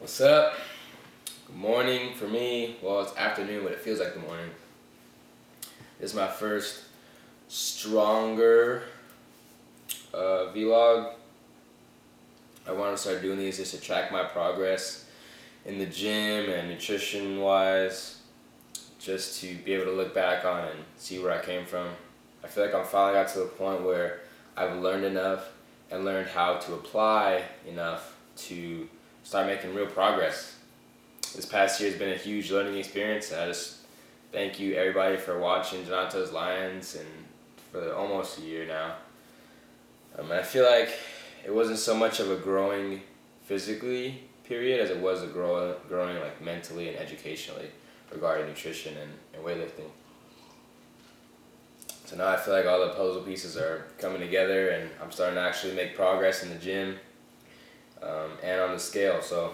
What's up? Good morning for me. Well, it's afternoon, but it feels like the morning. This is my first stronger vlog. I want to start doing these just to track my progress in the gym and nutrition wise, just to be able to look back on and see where I came from. I feel like I'm finally got to the point where I've learned enough and learned how to apply enough to start making real progress. This past year has been a huge learning experience, and I just thank you everybody for watching Matos Lions and for almost a year now. I feel like it wasn't so much of a growing physically period as it was a growing like mentally and educationally regarding nutrition and weightlifting. So now I feel like all the puzzle pieces are coming together and I'm starting to actually make progress in the gym and on the scale. So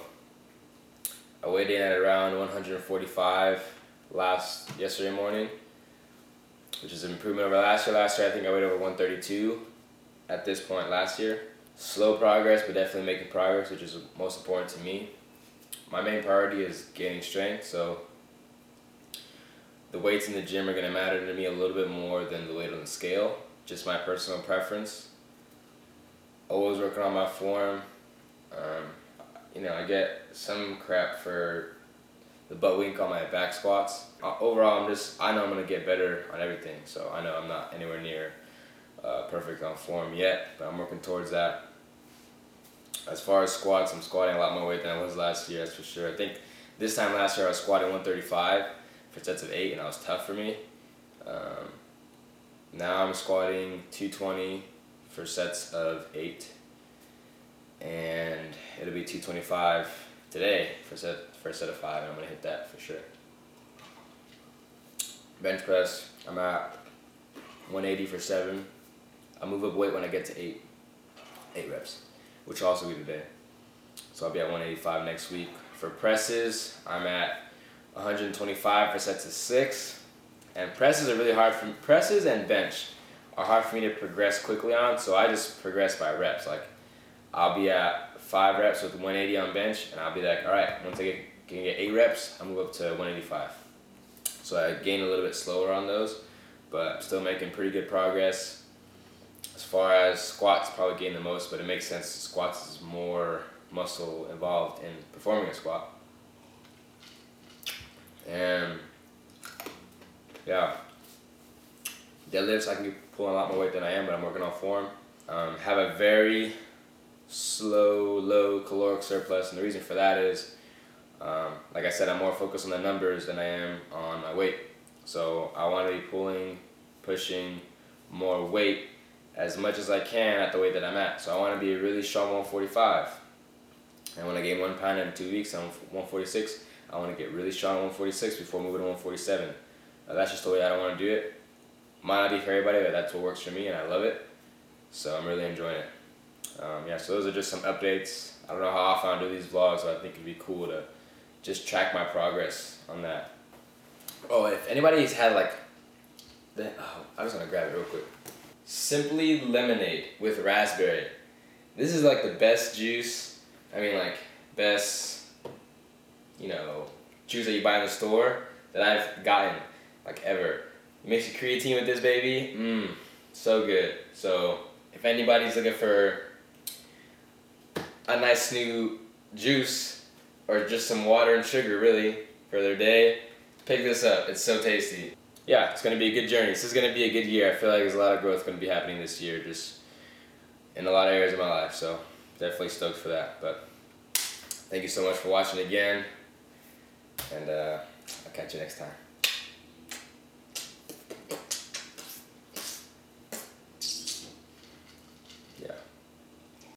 I weighed in at around 145 yesterday morning, which is an improvement over last year. Last year I think I weighed over 132 at this point last year. Slow progress, but definitely making progress, which is most important to me. My main priority is gaining strength, so the weights in the gym are going to matter to me a little bit more than the weight on the scale. Just my personal preference. Always working on my form. I get some crap for the butt wink on my back squats. Overall, I know I'm going to get better on everything, so I know I'm not anywhere near perfect on form yet, but I'm working towards that. As far as squats, I'm squatting a lot more weight than I was last year, that's for sure. I think this time last year I was squatting 135 for sets of 8, and that was tough for me. Now I'm squatting 220 for sets of 8, and it'll be 225 today for a set of 5, and I'm gonna hit that for sure. Bench press, I'm at 180 for 7. I'll move up weight when I get to 8 reps, which will also be today. So I'll be at 185 next week. For presses, I'm at 125 for sets of 6. And presses are really hard for me. Presses and bench are hard for me to progress quickly on, so I just progress by reps. Like, I'll be at 5 reps with 180 on bench, and I'll be like, all right, once I can get 8 reps, I'll move up to 185. So I gain a little bit slower on those, but I'm still making pretty good progress. As far as squats, probably gain the most, but it makes sense. Squats is more muscle involved in performing a squat. And yeah, deadlifts, I can be pulling a lot more weight than I am, but I'm working on form. Have a very slow, low caloric surplus, and the reason for that is, like I said, I'm more focused on the numbers than I am on my weight. So I want to be pushing more weight as much as I can at the weight that I'm at. So I want to be a really strong 145. And when I gain 1 pound in 2 weeks, I'm 146. I want to get really strong 146 before moving to 147. That's just the way I want to do it. Might not be for everybody, but that's what works for me, and I love it. So I'm really enjoying it. Yeah, so those are just some updates. I don't know how often I'll do these vlogs, but I think it'd be cool to just track my progress on that. Oh, if anybody's had I'm just gonna grab it real quick. Simply Lemonade with raspberry. This is like the best juice. I mean, like best, juice that you buy in the store that I've gotten like ever. You mix your creatine with this baby, so good. So if anybody's looking for a nice new juice or just some water and sugar really for their day, pick this up. It's so tasty. Yeah, it's going to be a good journey. This is going to be a good year. I feel like there's a lot of growth going to be happening this year just in a lot of areas of my life. So definitely stoked for that. But thank you so much for watching again. And I'll catch you next time.